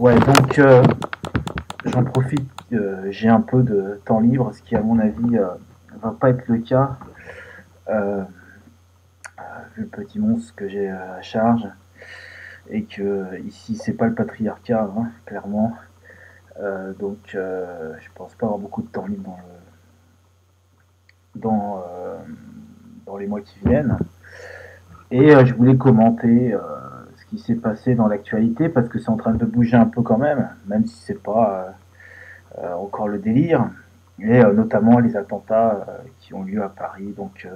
Ouais, donc j'en profite, j'ai un peu de temps libre, ce qui à mon avis va pas être le cas, euh, vu le petit monstre que j'ai à charge, et que ici c'est pas le patriarcat, hein, clairement. Donc je pense pas avoir beaucoup de temps libre dans, euh, dans les mois qui viennent. Et je voulais commenter ce qui s'est passé dans l'actualité, parce que c'est en train de bouger un peu quand même si c'est pas encore le délire, et notamment les attentats qui ont lieu à Paris, donc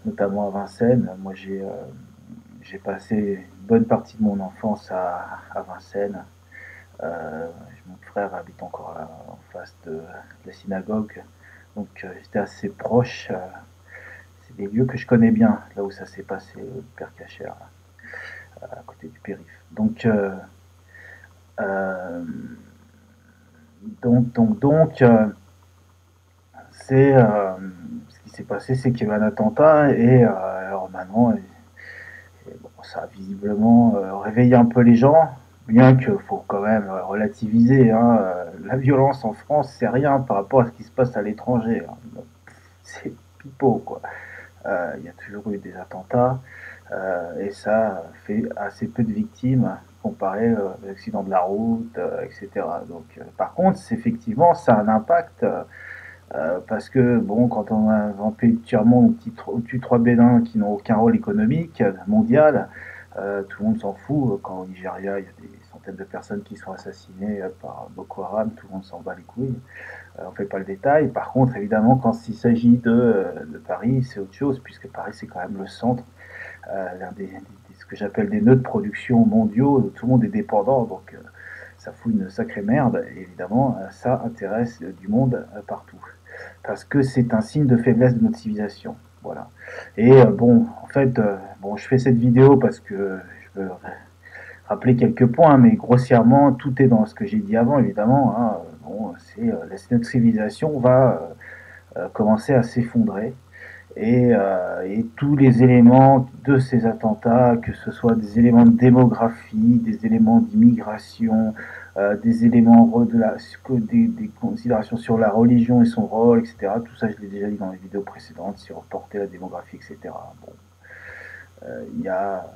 notamment à Vincennes. Moi, j'ai passé une bonne partie de mon enfance à Vincennes. Mon frère habite encore en face de la synagogue, donc j'étais assez proche. C'est des lieux que je connais bien, là où ça s'est passé, le Père Cachère, à côté du périph'. Euh, donc, c'est ce qui s'est passé, c'est qu'il y a eu un attentat et alors maintenant, bon, ça a visiblement réveillé un peu les gens, bien qu'il faut quand même relativiser. Hein, la violence en France, c'est rien par rapport à ce qui se passe à l'étranger. Hein. C'est pipeau, quoi. Il y a toujours eu des attentats et ça fait assez peu de victimes comparé aux accidents de la route, etc. Donc, par contre, effectivement, ça a un impact. Parce que, bon, quand on a un pays de tiers-monde où tue trois bédins qui n'ont aucun rôle économique mondial, tout le monde s'en fout. Quand au Nigeria, il y a des centaines de personnes qui sont assassinées par Boko Haram, tout le monde s'en bat les couilles. On ne fait pas le détail. Par contre, évidemment, quand il s'agit de Paris, c'est autre chose, puisque Paris, c'est quand même le centre, l'un ce que j'appelle des nœuds de production mondiaux. Tout le monde est dépendant, donc ça fout une sacrée merde. Et évidemment, ça intéresse du monde partout. Parce que c'est un signe de faiblesse de notre civilisation. Voilà. Et bon, en fait, bon, je fais cette vidéo parce que je veux rappeler quelques points, mais grossièrement, tout est dans ce que j'ai dit avant, évidemment. Hein. Bon, notre civilisation va commencer à s'effondrer. Et tous les éléments de ces attentats, que ce soit des éléments de démographie, des éléments d'immigration, des éléments des considérations sur la religion et son rôle, etc. Tout ça, je l'ai déjà dit dans les vidéos précédentes, sur reporter la démographie, etc. Bon, il y a,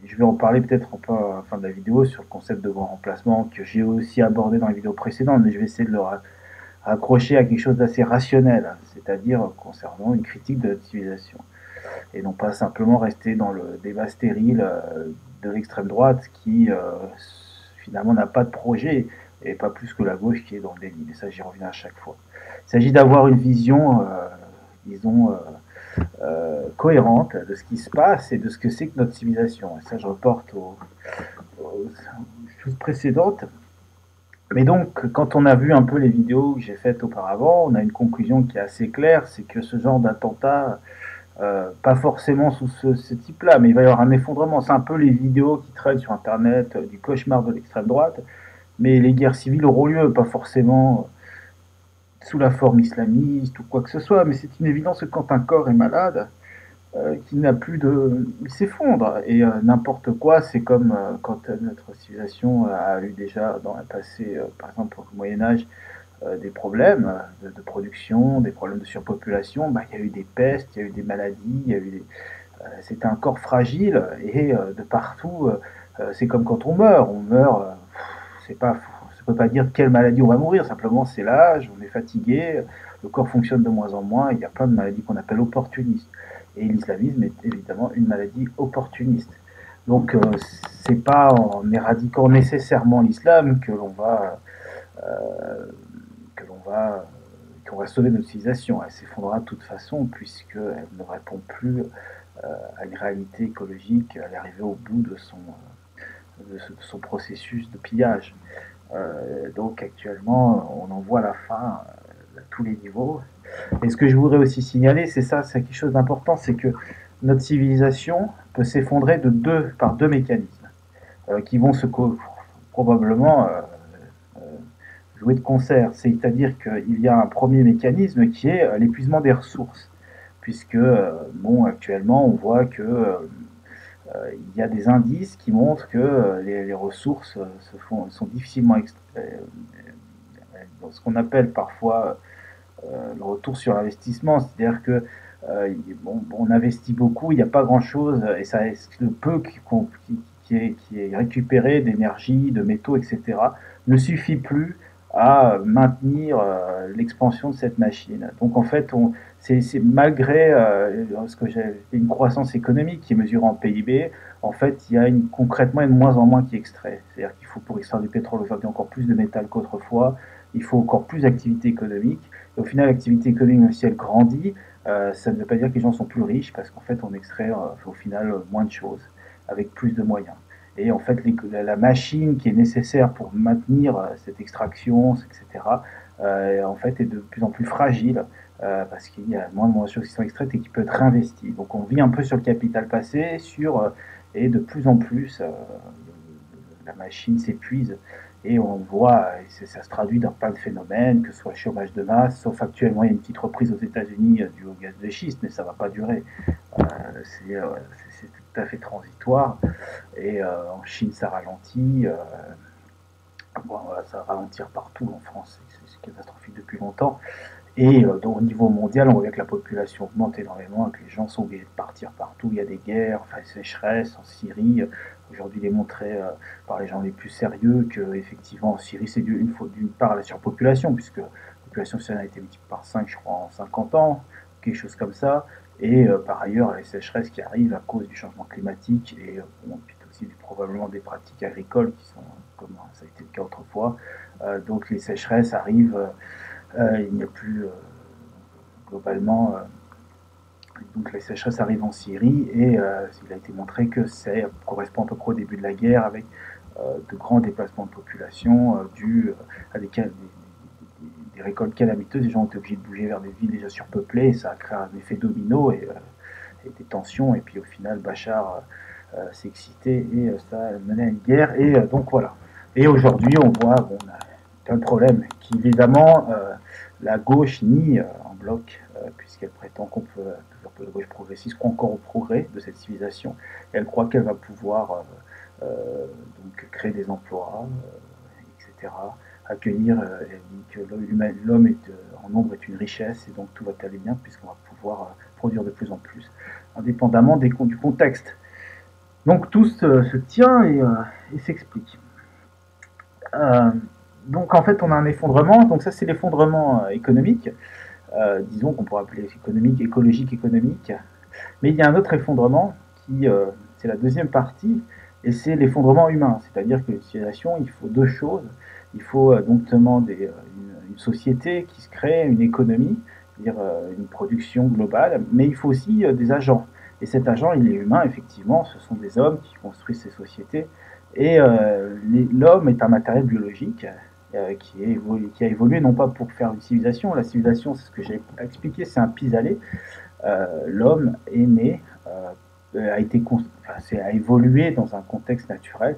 je vais en parler peut-être à la fin de la vidéo sur le concept de grand remplacement que j'ai aussi abordé dans les vidéos précédentes, mais je vais essayer de le accroché à quelque chose d'assez rationnel, c'est-à-dire concernant une critique de la civilisation, et non pas simplement rester dans le débat stérile de l'extrême droite qui finalement n'a pas de projet, et pas plus que la gauche qui est dans le déni. Mais ça, j'y reviens à chaque fois. Il s'agit d'avoir une vision, disons, cohérente de ce qui se passe et de ce que c'est que notre civilisation. Et ça, je reporte aux choses précédentes. Mais donc, quand on a vu un peu les vidéos que j'ai faites auparavant, on a une conclusion qui est assez claire, c'est que ce genre d'attentat, pas forcément sous ce type-là, mais il va y avoir un effondrement. C'est un peu les vidéos qui traînent sur Internet du cauchemar de l'extrême droite, mais les guerres civiles auront lieu, pas forcément sous la forme islamiste ou quoi que ce soit, mais c'est une évidence que quand un corps est malade, qu'il n'a plus de... Il s'effondre. Et n'importe quoi, c'est comme quand notre civilisation a eu déjà dans le passé, par exemple au Moyen-Âge, des problèmes de production, des problèmes de surpopulation, bah, il y a eu des pestes, il y a eu des maladies, il y a eu des... c'était un corps fragile et de partout, c'est comme quand on meurt, c'est pas, on ne peut pas dire de quelle maladie on va mourir, simplement c'est l'âge, on est fatigué, le corps fonctionne de moins en moins, il y a plein de maladies qu'on appelle opportunistes. Et l'islamisme est évidemment une maladie opportuniste. Donc c'est pas en éradiquant nécessairement l'islam que l'on va que l'on va qu'on va sauver notre civilisation. Elle s'effondrera de toute façon puisqu'elle ne répond plus à une réalité écologique. Elle est arrivée au bout de son processus de pillage. Donc actuellement, on en voit la fin à tous les niveaux. Et ce que je voudrais aussi signaler, c'est ça, c'est quelque chose d'important, c'est que notre civilisation peut s'effondrer par deux mécanismes qui vont probablement jouer de concert. C'est-à-dire qu'il y a un premier mécanisme qui est l'épuisement des ressources, puisque bon, actuellement, on voit que il y a des indices qui montrent que les ressources sont difficilement dans ce qu'on appelle parfois le retour sur investissement, c'est-à-dire que on investit beaucoup, il n'y a pas grand-chose, et ça, le peu qui est récupéré d'énergie, de métaux, etc., ne suffit plus à maintenir l'expansion de cette machine. Donc en fait, c'est malgré ce que j'ai une croissance économique qui est mesurée en PIB, en fait, il y a concrètement une moins en moins qui extrait. C'est-à-dire qu'il faut pour extraire du pétrole aujourd'hui encore plus de métal qu'autrefois, il faut encore plus d'activité économique. Et au final, l'activité économique, même si elle grandit, ça ne veut pas dire que les gens sont plus riches, parce qu'en fait, on extrait au final moins de choses, avec plus de moyens. Et en fait, la machine qui est nécessaire pour maintenir cette extraction, etc., en fait, est de plus en plus fragile, parce qu'il y a moins de choses qui sont extraites et qui peuvent être réinvesties. Donc on vit un peu sur le capital passé, et de plus en plus, la machine s'épuise. Et on voit, et ça se traduit dans plein de phénomènes, que ce soit le chômage de masse, sauf actuellement il y a une petite reprise aux États-Unis due au gaz de schiste, mais ça ne va pas durer. C'est tout à fait transitoire. Et en Chine, ça ralentit. Bon, voilà, ça va ralentir partout en France, c'est catastrophique depuis longtemps. Et donc, au niveau mondial, on voit que la population augmente énormément, que les gens sont obligés de partir partout. Il y a des guerres, enfin, sécheresse en Syrie. Aujourd'hui, il est montré par les gens les plus sérieux que, effectivement, en Syrie, c'est d'une part la surpopulation, puisque la population syrienne a été multipliée par 5, je crois, en 50 ans, quelque chose comme ça. Et par ailleurs, les sécheresses qui arrivent à cause du changement climatique et puis aussi probablement des pratiques agricoles qui sont, comme ça a été le cas autrefois. Donc, les sécheresses arrivent. Il n'y a plus globalement. Donc les sécheresses arrivent en Syrie et il a été montré que ça correspond à peu près au début de la guerre avec de grands déplacements de population dus à des récoltes calamiteuses. Les gens ont été obligés de bouger vers des villes déjà surpeuplées et ça a créé un effet domino et des tensions. Et puis au final, Bachar s'est excité et ça a mené à une guerre. Et donc voilà. Et aujourd'hui, on voit un problème qui évidemment la gauche nie en bloc, puisqu'elle prétend qu'on peut, la gauche progressiste croit encore au progrès de cette civilisation, et elle croit qu'elle va pouvoir donc créer des emplois, etc., accueillir, elle dit que l'homme en nombre est une richesse, et donc tout va aller bien, puisqu'on va pouvoir produire de plus en plus, indépendamment du contexte. Donc tout se tient et s'explique. Donc en fait, on a un effondrement. Donc ça, c'est l'effondrement économique. Disons qu'on pourrait appeler économique, écologique, économique. Mais il y a un autre effondrement qui, c'est la deuxième partie, et c'est l'effondrement humain. C'est-à-dire que l'utilisation, il faut deux choses. Il faut donc demander une société qui se crée, une économie, c'est-à-dire une production globale, mais il faut aussi des agents. Et cet agent, il est humain, effectivement, ce sont des hommes qui construisent ces sociétés. Et l'homme est un matériel biologique qui a évolué non pas pour faire une civilisation. La civilisation, c'est ce que j'ai expliqué, c'est un pis-aller. L'homme est né, a évolué dans un contexte naturel,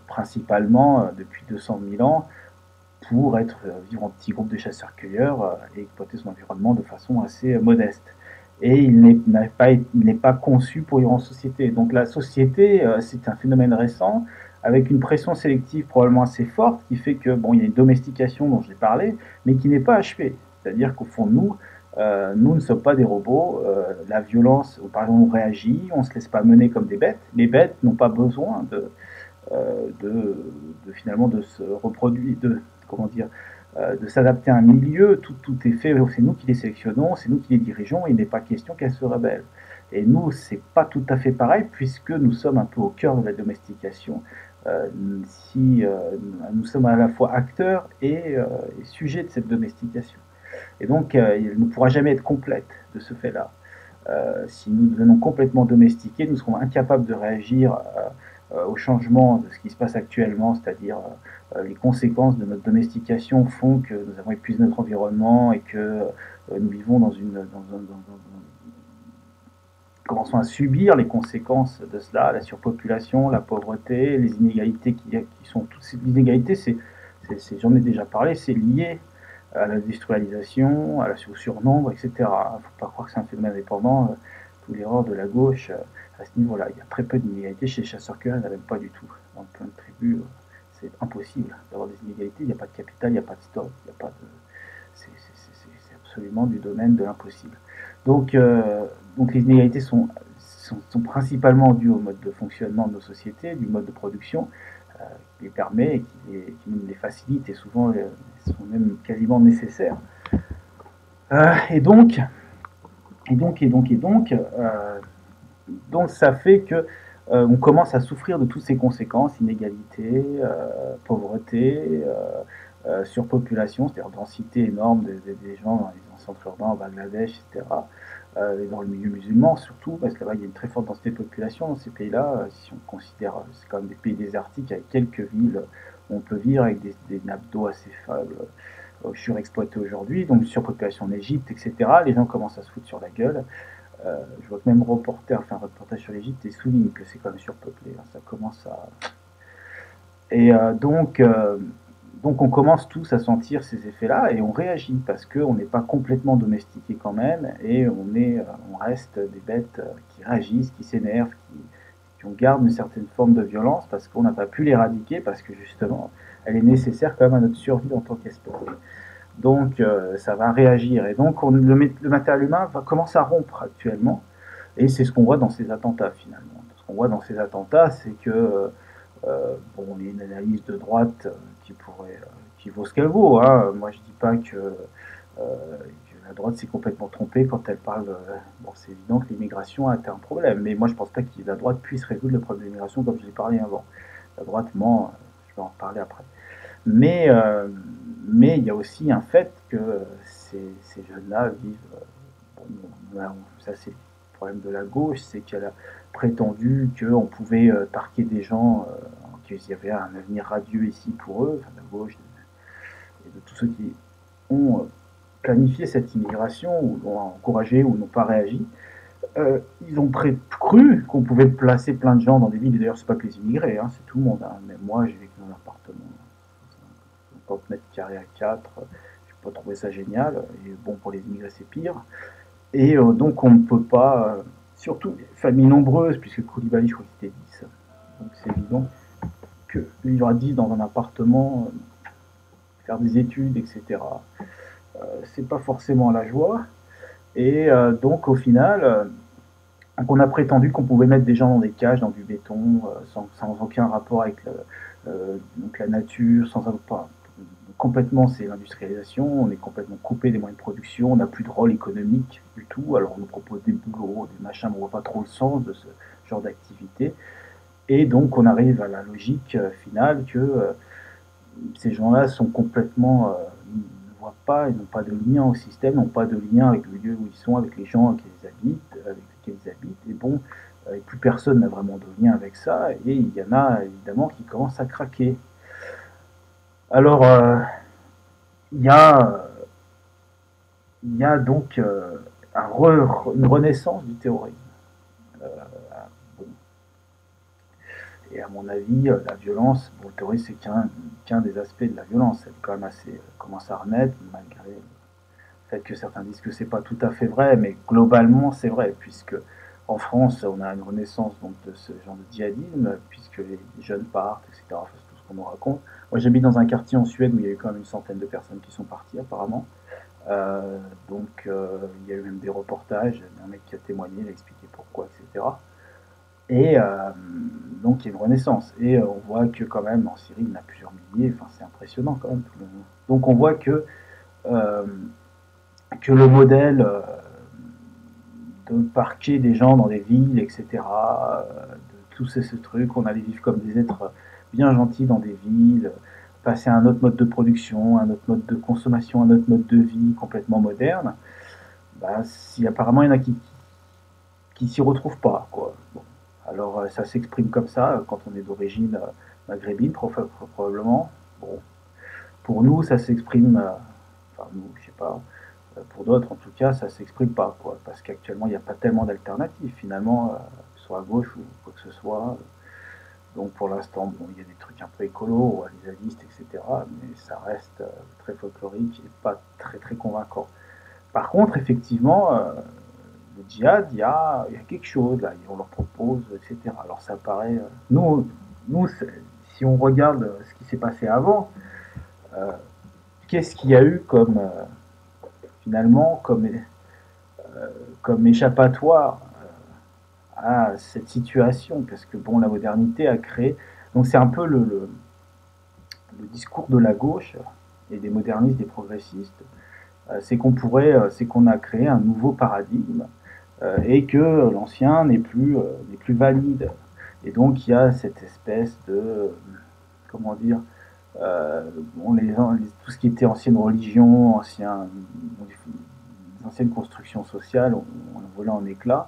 principalement depuis 200 000 ans, pour vivre en petits groupes de chasseurs-cueilleurs et exploiter son environnement de façon assez modeste. Et il n'est pas conçu pour vivre en société. Donc la société, c'est un phénomène récent, avec une pression sélective probablement assez forte, qui fait que, bon, il y a une domestication dont j'ai parlé, mais qui n'est pas achevée. C'est-à-dire qu'au fond, nous ne sommes pas des robots. La violence, par exemple, on réagit, on ne se laisse pas mener comme des bêtes. Les bêtes n'ont pas besoin finalement de se reproduire, comment dire, de s'adapter à un milieu. Tout est fait, c'est nous qui les sélectionnons, c'est nous qui les dirigeons, et il n'est pas question qu'elles se rebellent. Et nous, c'est pas tout à fait pareil, puisque nous sommes un peu au cœur de la domestication. Nous sommes à la fois acteurs et sujets de cette domestication. Et donc, elle ne pourra jamais être complète de ce fait-là. Si nous devenons complètement domestiqués, nous serons incapables de réagir au changement de ce qui se passe actuellement, c'est-à-dire les conséquences de notre domestication font que nous avons épuisé notre environnement et que nous vivons commençons à subir les conséquences de cela, la surpopulation, la pauvreté, les inégalités qui sont toutes ces inégalités, j'en ai déjà parlé, c'est lié à l'industrialisation, au surnombre, etc. Il ne faut pas croire que c'est un phénomène indépendant. Toute l'erreur de la gauche à ce niveau-là. Il y a très peu d'inégalités chez les chasseurs-cueilleurs, il n'y en a même pas du tout. Dans plein de tribus, c'est impossible d'avoir des inégalités. Il n'y a pas de capital, il n'y a pas de stock, il n'y a pas de... C'est absolument du domaine de l'impossible. Donc les inégalités sont principalement dues au mode de fonctionnement de nos sociétés, du mode de production, qui les permet et qui même les facilite et souvent sont même quasiment nécessaires. Et donc, donc ça fait que on commence à souffrir de toutes ces conséquences, inégalité, pauvreté, surpopulation, c'est-à-dire densité énorme des gens dans les centres urbains, au Bangladesh, etc. Et dans le milieu musulman surtout, parce que là-bas il y a une très forte densité de population dans ces pays-là. Si on considère, c'est quand même des pays désertiques avec quelques villes où on peut vivre avec des nappes d'eau assez faibles, surexploitées aujourd'hui, donc surpopulation en Égypte, etc. Les gens commencent à se foutre sur la gueule. Je vois que même Reporter fait un reportage sur l'Égypte et souligne que c'est quand même surpeuplé. Hein, ça commence à... Et donc on commence tous à sentir ces effets-là et on réagit parce qu'on n'est pas complètement domestiqué quand même et on reste des bêtes qui réagissent, qui s'énervent, qui ont garde une certaine forme de violence parce qu'on n'a pas pu l'éradiquer parce que justement elle est nécessaire quand même à notre survie en tant qu'espèce. Donc ça va réagir et donc le matériel humain commence à rompre actuellement et c'est ce qu'on voit dans ces attentats finalement. Ce qu'on voit dans ces attentats, c'est que bon, il y a une analyse de droite qui vaut ce qu'elle vaut. Hein. Moi, je dis pas que la droite s'est complètement trompée quand elle parle. Bon, c'est évident que l'immigration a été un problème, mais moi, je pense pas que la droite puisse résoudre le problème de l'immigration comme je l'ai parlé avant. La droite ment. Je vais en parler après. Mais mais il y a aussi un fait que ces jeunes-là vivent. Bon, ça, c'est le problème de la gauche, c'est qu'elle a prétendu qu'on pouvait tarquer des gens, qu'il y avait un avenir radieux ici pour eux, enfin, la gauche, et de tous ceux qui ont planifié cette immigration, ou l'ont encouragé, ou n'ont pas réagi. Ils ont cru qu'on pouvait placer plein de gens dans des villes, et d'ailleurs, c'est pas que les immigrés, hein, c'est tout le monde. Hein. Même moi, j'ai vécu dans un appartement, 50 mètres carrés à 4, j'ai pas trouvé ça génial, et bon, pour les immigrés, c'est pire. Et donc on ne peut pas, surtout les familles nombreuses, puisque Koulibaly, je crois qu'il était 10, donc c'est évident que vivre à 10 dans un appartement, faire des études, etc., c'est pas forcément la joie. Et donc au final, donc on a prétendu qu'on pouvait mettre des gens dans des cages, dans du béton, sans aucun rapport avec donc la nature, sans pas, complètement, c'est l'industrialisation, on est complètement coupé des moyens de production, on n'a plus de rôle économique du tout, alors on nous propose des boulots, des machins, mais on ne voit pas trop le sens de ce genre d'activité. Et donc on arrive à la logique finale que ces gens-là sont complètement, ils ne voient pas, ils n'ont pas de lien au système, n'ont pas de lien avec le lieu où ils sont, avec les gens avec lesquels ils habitent, et bon, et plus personne n'a vraiment de lien avec ça, et il y en a évidemment qui commencent à craquer. Alors, il y a, il y a donc une renaissance du terrorisme. Euh, bon. Et à mon avis, la violence, bon, le terrorisme, c'est qu'un des aspects de la violence. Elle, quand même assez, commence à renaître, malgré le fait que certains disent que c'est pas tout à fait vrai, mais globalement, c'est vrai, puisque en France, on a une renaissance donc, de ce genre de djihadisme, puisque les jeunes partent, etc. Enfin, c'est tout ce qu'on nous raconte. Moi, j'habite dans un quartier en Suède où il y a eu quand même une centaine de personnes qui sont parties, apparemment. Il y a eu même des reportages, un mec qui a témoigné, il a expliqué pourquoi, etc. Et donc il y a une renaissance. Et on voit que quand même en Syrie, il y en a plusieurs milliers, enfin c'est impressionnant quand même. Donc on voit euh, que le modèle de parquer des gens dans des villes, etc., de tous ces trucs, on allait vivre comme des êtres bien gentils dans des villes, passer à un autre mode de production, un autre mode de consommation, un autre mode de vie complètement moderne, bah, si apparemment il y en a qui s'y retrouvent pas, quoi. Bon. Alors ça s'exprime comme ça quand on est d'origine maghrébine probablement. Bon. Pour nous ça s'exprime, enfin nous je sais pas, pour d'autres en tout cas ça s'exprime pas, quoi, parce qu'actuellement il n'y a pas tellement d'alternatives finalement, soit à gauche ou quoi que ce soit. Donc pour l'instant, bon, il y a des trucs un peu écolos, réalistes, etc. Mais ça reste très folklorique et pas très très convaincant. Par contre, effectivement, le djihad, il y a quelque chose là, on leur propose, etc. Alors ça paraît... nous si on regarde ce qui s'est passé avant, euh, qu'est-ce qu'il y a eu comme, finalement, comme échappatoire à cette situation? Parce que bon, la modernité a créé... Donc c'est un peu le discours de la gauche et des modernistes, des progressistes, c'est qu'on a créé un nouveau paradigme et que l'ancien n'est plus valide. Et donc il y a cette espèce de, comment dire, tout ce qui était ancienne religion, anciennes constructions sociales, on volait en éclats.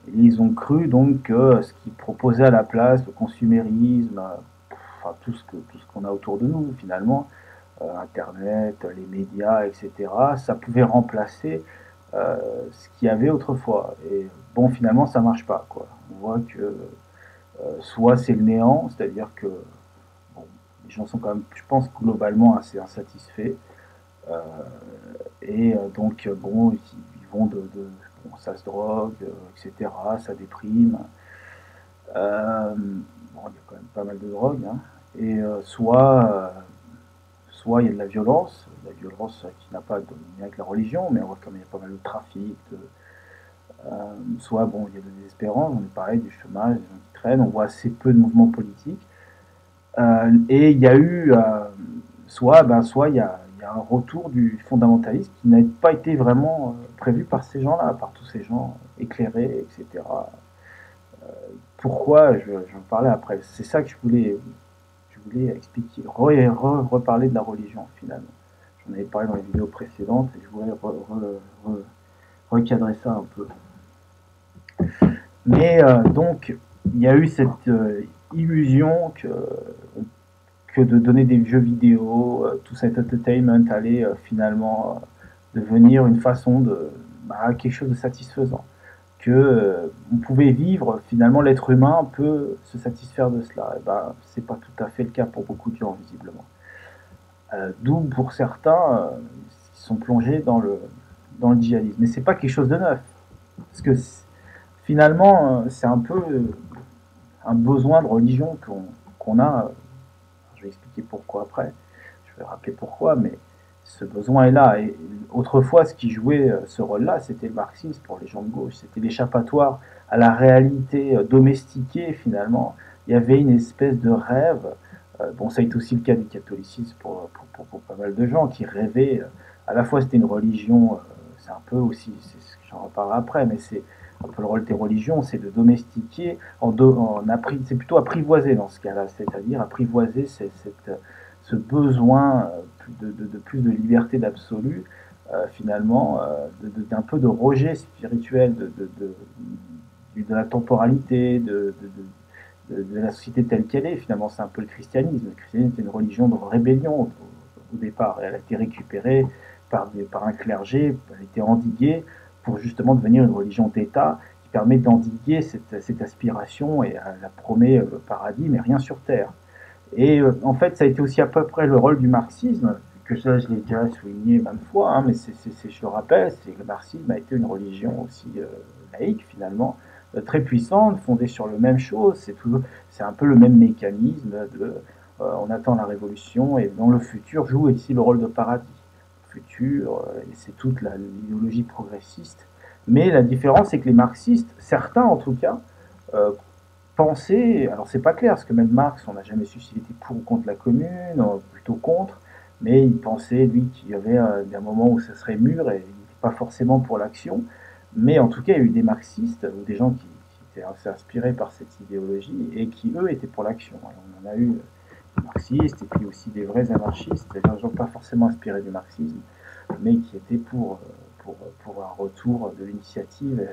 Et ils ont cru donc que ce qu'ils proposaient à la place, le consumérisme, enfin tout ce qu'on a autour de nous finalement, Internet, les médias, etc., ça pouvait remplacer ce qu'il y avait autrefois. Et bon, finalement, ça marche pas, quoi. On voit que soit c'est le néant, c'est-à-dire que bon, les gens sont quand même, je pense, globalement assez insatisfaits. Euh, et donc, bon, ils vont bon, ça se drogue, etc., ça déprime. Bon, il y a quand même pas mal de drogue, hein. Et soit il y a de la violence qui n'a pas de lien avec la religion, mais on voit comme il y a pas mal de trafic, soit bon, il y a de désespérance, on est pareil, du chômage, des gens qui traînent, on voit assez peu de mouvements politiques. Et il y a eu, soit il y a un retour du fondamentalisme qui n'a pas été vraiment prévu par ces gens-là, par tous ces gens éclairés, etc. Pourquoi j'en parlais après? C'est ça que je voulais expliquer, reparler de la religion finalement. J'en avais parlé dans les vidéos précédentes et je voulais recadrer ça un peu. Mais donc, il y a eu cette illusion que de donner des jeux vidéo, tout cet entertainment allait finalement devenir une façon quelque chose de satisfaisant. Que on pouvait vivre, finalement l'être humain peut se satisfaire de cela. Et ben, c'est pas tout à fait le cas pour beaucoup de gens visiblement. D'où pour certains, ils sont plongés dans le djihadisme. Mais c'est pas quelque chose de neuf. Parce que finalement, c'est un peu un besoin de religion qu'on a. Je vais expliquer pourquoi après. Je vais rappeler pourquoi, mais ce besoin est là. Et autrefois, ce qui jouait ce rôle-là, c'était le marxisme pour les gens de gauche. C'était l'échappatoire à la réalité domestiquée, finalement. Il y avait une espèce de rêve. Bon, ça a été aussi le cas du catholicisme pour pas mal de gens qui rêvaient. À la fois, c'était une religion, c'est un peu aussi, j'en reparlerai après, mais c'est un peu le rôle des religions, c'est de domestiquer, c'est plutôt apprivoiser dans ce cas-là, c'est-à-dire apprivoiser ce besoin de plus de liberté d'absolu, finalement, d'un peu de rejet spirituel de la temporalité, de la société telle qu'elle est. Finalement, c'est un peu le christianisme. Le christianisme est une religion de rébellion au départ. Elle a été récupérée par un clergé, elle a été endiguée pour justement devenir une religion d'État qui permet d'endiguer cette aspiration et elle promet le paradis, mais rien sur terre. Et en fait, ça a été aussi à peu près le rôle du marxisme, que ça, je l'ai déjà souligné maintes fois, hein, mais je le rappelle, c'est que le marxisme a été une religion aussi laïque finalement, très puissante, fondée sur le même chose. C'est un peu le même mécanisme on attend la révolution et dans le futur joue ici le rôle de paradis. Le futur, et c'est toute l'idéologie progressiste. Mais la différence, c'est que les marxistes, certains en tout cas, euh, penser, alors c'est pas clair, parce que même Marx, on n'a jamais su s'il était pour ou contre la commune, plutôt contre, mais il pensait, lui, qu'il y avait un moment où ça serait mûr et il n'était pas forcément pour l'action. Mais en tout cas, il y a eu des marxistes ou des gens qui étaient assez inspirés par cette idéologie et qui, eux, étaient pour l'action. On en a eu des marxistes et puis aussi des vrais anarchistes, c'est-à-dire des gens pas forcément inspirés du marxisme, mais qui étaient pour un retour de l'initiative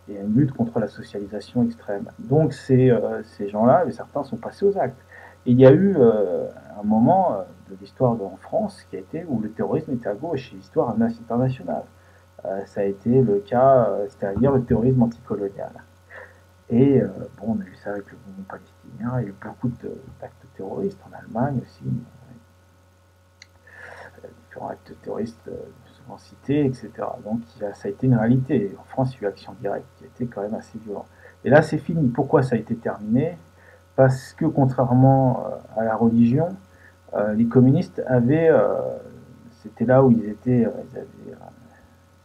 et une lutte contre la socialisation extrême. Donc ces gens-là, certains sont passés aux actes. Et il y a eu un moment de l'histoire en France qui a été où le terrorisme était à gauche, et l'histoire internationale. Ça a été le cas, c'est-à-dire le terrorisme anticolonial. Et bon, on a eu ça avec le mouvement palestinien, il y a eu beaucoup d'actes terroristes en Allemagne aussi, différents actes terroristes en citer, etc. Donc ça a été une réalité. En France, il y a eu Action directe qui a été quand même assez violent. Et là, c'est fini. Pourquoi ça a été terminé? Parce que contrairement à la religion, les communistes avaient, c'était là où ils étaient,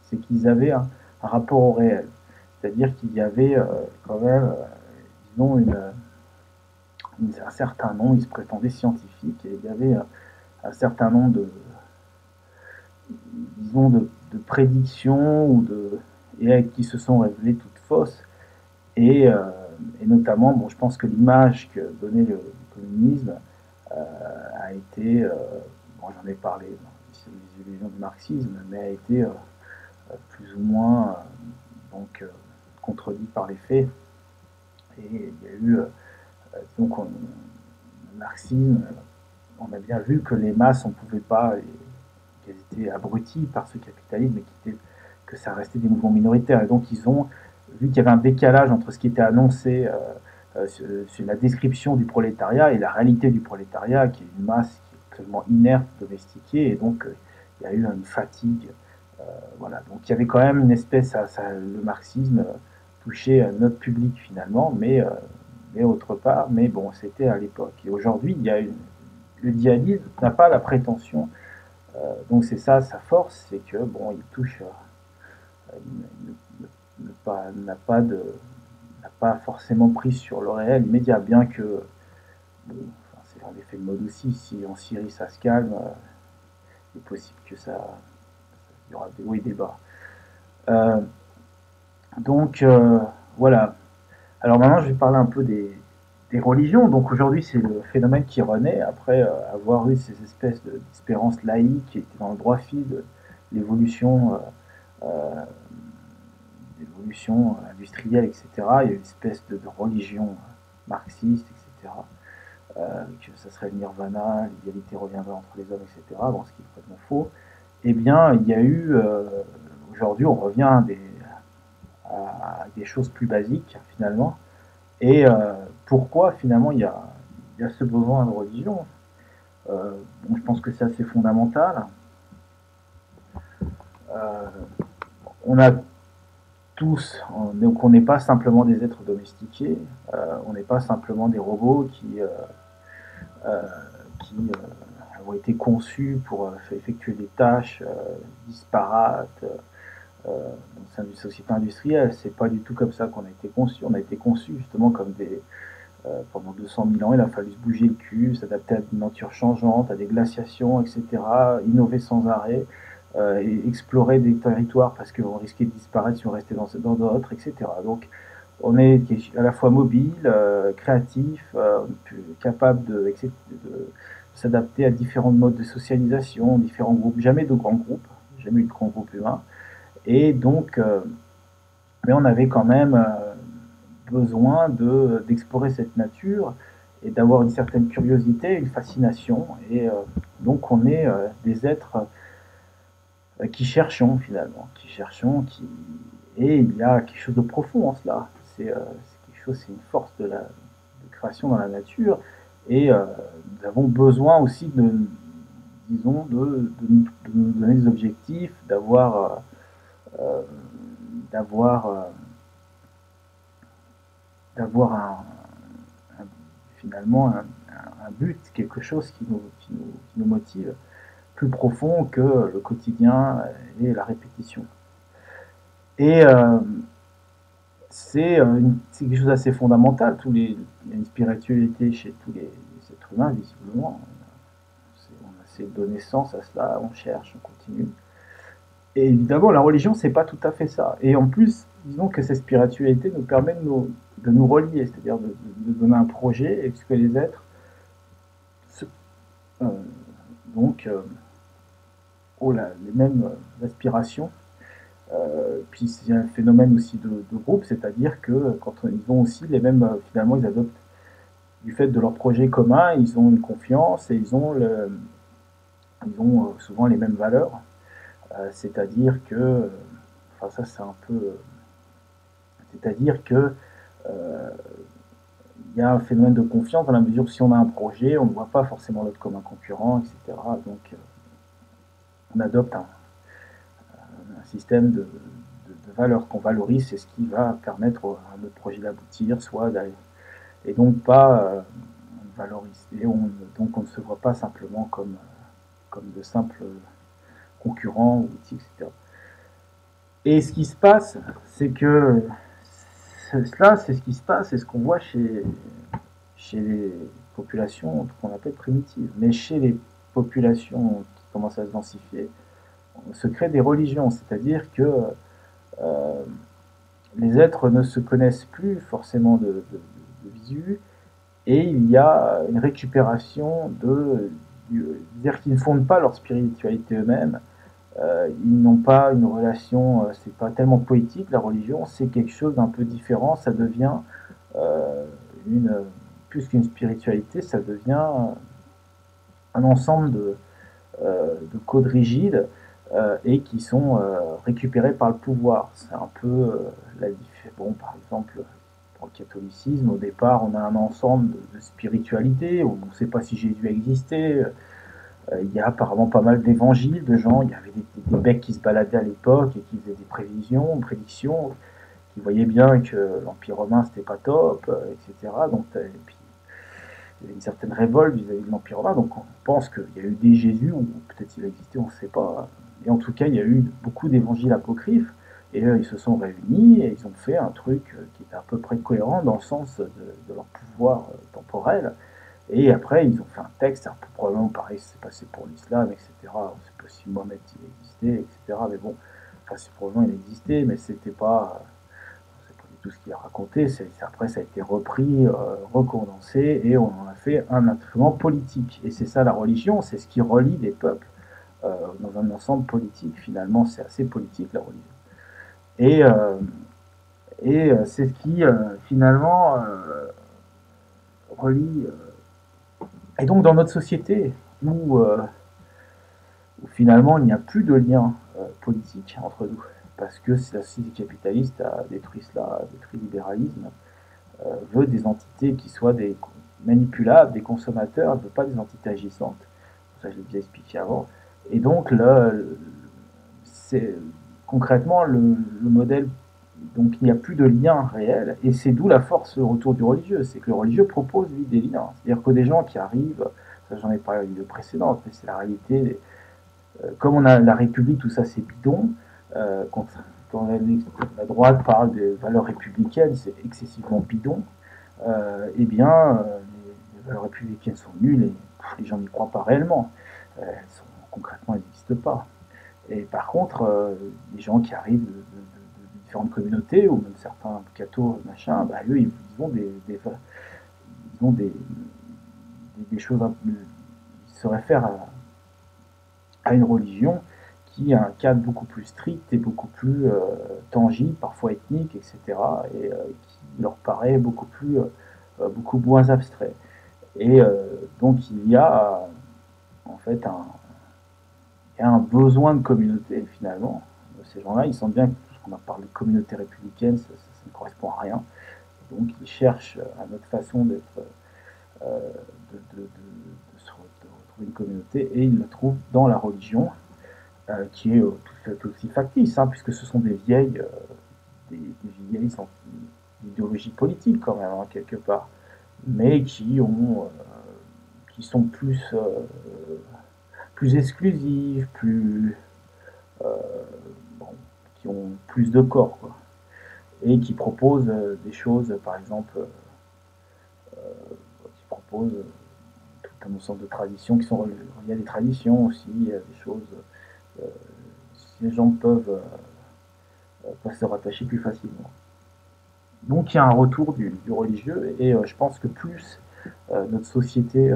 c'est qu'ils avaient un rapport au réel. C'est-à-dire qu'il y avait quand même, disons, un certain nombre, ils se prétendaient scientifiques, et il y avait un certain nombre disons, de prédictions et qui se sont révélées toutes fausses. Et, euh, et notamment, bon, je pense que l'image que donnait le communisme a été, bon, j'en ai parlé sur les illusions du marxisme, mais a été plus ou moins contredit par les faits. Et il y a eu, donc, le marxisme, on a bien vu que les masses, on ne pouvait pas, qu'elles étaient abruties par ce capitalisme et que ça restait des mouvements minoritaires. Et donc, ils ont vu qu'il y avait un décalage entre ce qui était annoncé sur la description du prolétariat et la réalité du prolétariat, qui est une masse qui est totalement inerte, domestiquée, et donc il y a eu une fatigue. Voilà. Donc il y avait quand même une espèce, le marxisme touchait notre public finalement, mais autre part, mais bon, c'était à l'époque. Et aujourd'hui, le djihadisme n'a pas la prétention, donc c'est ça sa force, c'est que bon, il touche, n'a pas forcément prise sur le réel immédiat, bien que bon, enfin, c'est un effet de mode aussi. Si en Syrie ça se calme, il est possible que il y aura des hauts et des bas. Euh, donc voilà. Alors maintenant, je vais parler un peu des religions. Donc aujourd'hui, c'est le phénomène qui renaît après avoir eu ces espèces d'espérances laïques qui étaient dans le droit fil de l'évolution industrielle, etc. Il y a une espèce de religion marxiste, etc. Que ça serait le nirvana, l'égalité reviendrait entre les hommes, etc. Bon, ce qui est complètement faux. Eh bien, il y a eu, aujourd'hui, on revient à des choses plus basiques, finalement. Et pourquoi, finalement, il y a ce besoin de religion? Bon, je pense que c'est assez fondamental. Euh, on a tous, donc on n'est pas simplement des êtres domestiqués, on n'est pas simplement des robots euh, qui ont été conçus pour effectuer des tâches disparates au sein d'une société industrielle. C'est pas du tout comme ça qu'on a été conçus. On a été conçus justement comme pendant 200 000 ans, il a fallu se bouger le cul, s'adapter à une nature changeante, à des glaciations, etc., innover sans arrêt, et explorer des territoires parce qu'on risquait de disparaître si on restait dans d'autres, etc. Donc, on est à la fois mobile, créatif, capable de s'adapter à différents modes de socialisation, différents groupes, jamais de grands groupes, jamais eu de grands groupes humains. Et donc, mais on avait quand même besoin d'explorer cette nature et d'avoir une certaine curiosité, une fascination. Et donc, on est des êtres qui cherchons finalement, et il y a quelque chose de profond en cela. C'est quelque chose, c'est une force de création dans la nature, et nous avons besoin aussi disons, de nous donner des objectifs, euh, d'avoir, euh, d'avoir finalement un but, quelque chose qui nous motive, plus profond que le quotidien et la répétition. Et c'est quelque chose d'assez fondamental. Il y a une spiritualité chez tous les êtres humains, visiblement. On essaie de donner sens à cela, on cherche, on continue. Et évidemment, la religion, c'est pas tout à fait ça. Et en plus, disons que cette spiritualité nous permet de nous relier, c'est-à-dire de donner un projet et que les êtres euh, donc ont les mêmes aspirations. Puis c'est un phénomène aussi de groupe, c'est-à-dire que quand ils ont aussi les mêmes, finalement, ils adoptent du fait de leur projet commun, ils ont une confiance et ils ont souvent les mêmes valeurs. C'est-à-dire que, enfin ça c'est un peu, c'est-à-dire que euh, il y a un phénomène de confiance dans la mesure où si on a un projet, on ne voit pas forcément l'autre comme un concurrent, etc. Donc on adopte système de valeurs qu'on valorise, c'est ce qui va permettre à notre projet d'aboutir, soit d'aller, et donc pas valoriser. Donc on ne se voit pas simplement comme de simples concurrents ou outils, etc. Et ce qui se passe, c'est que cela, c'est ce qui se passe, c'est ce qu'on voit chez les populations qu'on appelle primitives. Mais chez les populations qui commencent à se densifier, on se crée des religions, c'est-à-dire que euh, les êtres ne se connaissent plus forcément de visu, et il y a une récupération c'est-à-dire qu'ils ne fondent pas leur spiritualité eux-mêmes. Ils n'ont pas une relation, c'est pas tellement poétique la religion, c'est quelque chose d'un peu différent, ça devient euh, une, plus qu'une spiritualité, ça devient un ensemble de codes rigides et qui sont récupérés par le pouvoir. C'est un peu la différence. Bon, par exemple, pour le catholicisme, au départ, on a un ensemble de spiritualités, on ne sait pas si Jésus a existé. Il y a apparemment pas mal d'évangiles de gens, il y avait des mecs qui se baladaient à l'époque et qui faisaient des prédictions, qui voyaient bien que l'Empire romain c'était pas top, etc. Donc, et puis, il y avait une certaine révolte vis-à-vis de l'Empire romain, donc on pense qu'il y a eu des Jésus, ou peut-être il a existé, on ne sait pas. Et en tout cas, il y a eu beaucoup d'évangiles apocryphes, et ils se sont réunis, et ils ont fait un truc qui était à peu près cohérent dans le sens de leur pouvoir temporel. Et après, ils ont fait un texte, un peu probablement pareil, c'est passé pour l'islam, etc. On ne sait pas si Mohamed il existait, etc. Mais bon, enfin, c'est probablement il existait, mais c'était pas, c'est pas du tout ce qu'il a raconté. Après, ça a été repris, recondensé, et on en a fait un instrument politique. Et c'est ça la religion, c'est ce qui relie des peuples dans un ensemble politique. Finalement, c'est assez politique la religion. Et, euh, et c'est ce qui finalement relie. Et donc dans notre société, où finalement il n'y a plus de lien politique entre nous, parce que la société capitaliste a détruit cela, a détruit le libéralisme, veut des entités qui soient des manipulables, des consommateurs, elle ne veut pas des entités agissantes. Ça, je l'ai déjà expliqué avant. Et donc, c'est concrètement le modèle. Donc, il n'y a plus de lien réel, et c'est d'où la force, le retour du religieux. C'est que le religieux propose, lui, des liens. C'est-à-dire que des gens qui arrivent, ça j'en ai parlé à la vidéo précédente, mais c'est la réalité. Comme on a la République, tout ça c'est bidon. Quand la droite parle des valeurs républicaines, c'est excessivement bidon. Eh bien, les valeurs républicaines sont nulles et les gens n'y croient pas réellement. Concrètement, elles n'existent pas. Et par contre, les gens qui arrivent de différentes communautés, ou même certains cathos, machin, bah, eux, ils ont ils ont des choses, ils se réfèrent à une religion qui a un cadre beaucoup plus strict et beaucoup plus tangible, parfois ethnique, etc., et qui leur paraît beaucoup moins abstrait. Et donc il y a en fait un besoin de communauté finalement. Ces gens-là, ils sentent bien que tout ce qu'on a parlé de communauté républicaine, ça ne correspond à rien. Donc ils cherchent à notre façon d'être, de se retrouver une communauté, et ils la trouvent dans la religion, qui est tout aussi factice, hein, puisque ce sont des vieilles idéologies politiques quand même, hein, quelque part, mais qui sont plus exclusives, euh, bon, qui ont plus de corps, quoi, et qui proposent des choses, par exemple, qui proposent tout un ensemble de traditions qui sont reliées à des traditions aussi, des choses. Euh, Si les gens peuvent se rattacher plus facilement. Donc il y a un retour du religieux, et je pense que plus notre société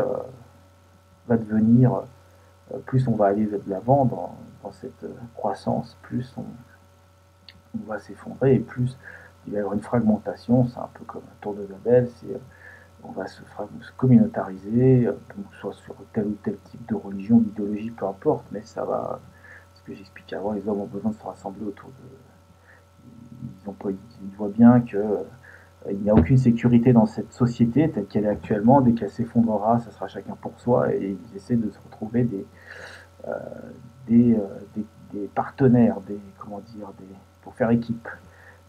va devenir, plus on va aller de l'avant dans cette croissance, plus on va s'effondrer, et plus il va y avoir une fragmentation. C'est un peu comme un tour de Babel, on va se communautariser, soit sur tel ou tel type de religion, d'idéologie, peu importe, mais ça va, ce que j'expliquais avant, les hommes ont besoin de se rassembler autour ils voient bien qu'il n'y a aucune sécurité dans cette société telle qu'elle est actuellement. Dès qu'elle s'effondrera, ça sera chacun pour soi, et ils essaient de se retrouver des, euh, des, des partenaires, comment dire, pour faire équipe.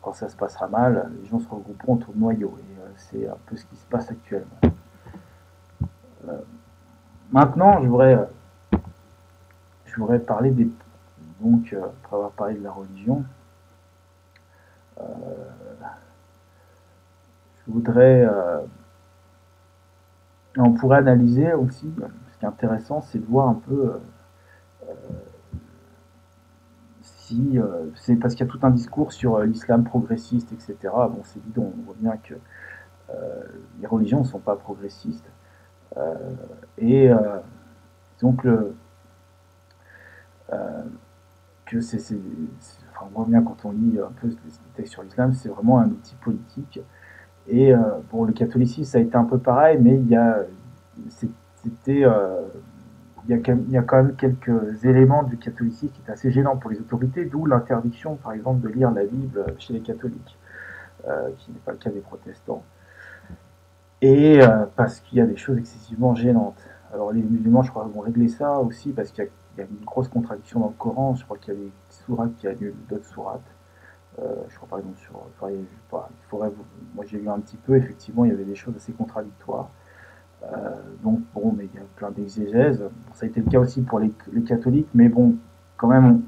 Quand ça se passera mal, les gens se regrouperont autour de noyau. Et c'est un peu ce qui se passe actuellement. Maintenant, je voudrais parler des... Donc, après avoir parlé de la religion, je voudrais... on pourrait analyser aussi, ce qui est intéressant, c'est de voir un peu si... c'est parce qu'il y a tout un discours sur l'islam progressiste, etc. Bon, c'est évident, on voit bien que les religions ne sont pas progressistes. Et donc, que enfin, on voit bien quand on lit un peu les textes sur l'islam, c'est vraiment un outil politique. Et bon, le catholicisme, ça a été un peu pareil, mais c'était, il y a quand même quelques éléments du catholicisme qui est assez gênant pour les autorités, d'où l'interdiction, par exemple, de lire la Bible chez les catholiques, qui n'est pas le cas des protestants. Et parce qu'il y a des choses excessivement gênantes. Alors les musulmans, je crois, vont régler ça aussi parce qu'il y a une grosse contradiction dans le Coran. Je crois qu'il y a des sourates qui annulent d'autres sourates. Je crois par exemple sur... Enfin, il faudrait, moi j'ai lu un petit peu, effectivement, il y avait des choses assez contradictoires. Donc bon, mais il y a plein d'exégèses. Bon, ça a été le cas aussi pour les catholiques, mais bon, quand même,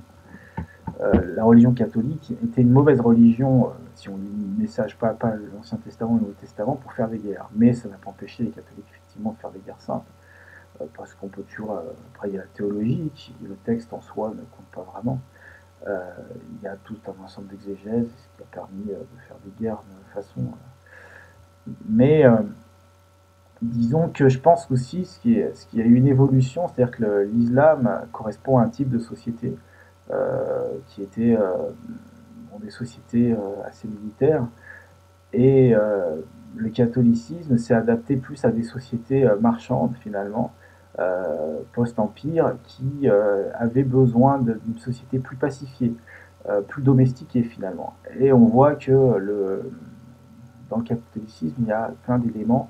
la religion catholique était une mauvaise religion, si on lit le message, pas l'Ancien Testament et le Nouveau Testament, pour faire des guerres. Mais ça n'a pas empêché les catholiques, effectivement, de faire des guerres saintes. Parce qu'on peut toujours... après, il y a la théologie, le texte en soi ne compte pas vraiment. Il y a tout un ensemble d'exégèses, ce qui a permis de faire des guerres de façon... mais disons que je pense aussi ce qui a eu une évolution, c'est-à-dire que l'islam correspond à un type de société qui était bon, des sociétés assez militaires, et le catholicisme s'est adapté plus à des sociétés marchandes finalement, post-empire, qui avaient besoin d'une société plus pacifiée, plus domestiquée finalement. Et on voit que dans le catholicisme, il y a plein d'éléments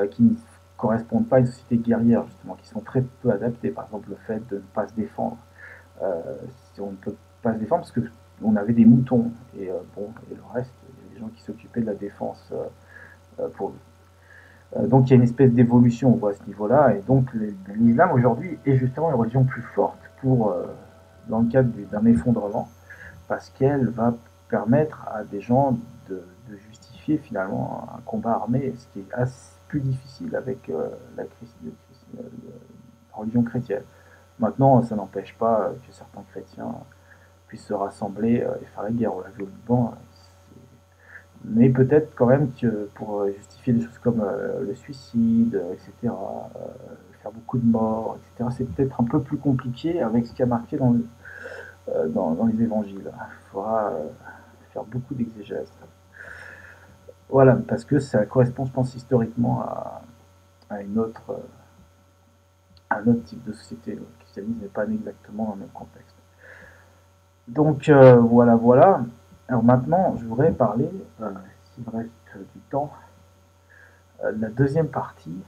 qui ne correspondent pas à une société guerrière, justement, qui sont très peu adaptés. Par exemple, le fait de ne pas se défendre. Si on ne peut pas se défendre parce qu'on avait des moutons, et bon, et le reste, il y a des gens qui s'occupaient de la défense pour eux. Donc il y a une espèce d'évolution, on voit à ce niveau-là, et donc l'islam aujourd'hui est justement une religion plus forte pour, dans le cadre d'un effondrement, parce qu'elle va permettre à des gens de justifier finalement un combat armé, ce qui est plus difficile avec la religion chrétienne. Maintenant, ça n'empêche pas que certains chrétiens puissent se rassembler et faire la guerre. On l'a vu au Liban. Mais peut-être quand même que pour justifier des choses comme le suicide, etc., faire beaucoup de morts, etc., c'est peut-être un peu plus compliqué avec ce qui a marqué dans les évangiles. Il faudra faire beaucoup d'exégèse. Voilà, parce que ça correspond, je pense, historiquement à un autre type de société. Le christianisme n'est pas exactement dans le même contexte. Donc voilà, voilà. Alors maintenant, je voudrais parler, s'il me reste du temps, de la deuxième partie.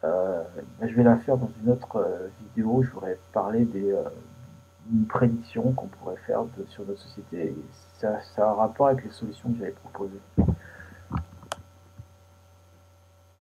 Je vais la faire dans une autre vidéo. Je voudrais parler d'une prédiction qu'on pourrait faire sur notre société. Et ça a un rapport avec les solutions que j'avais proposées.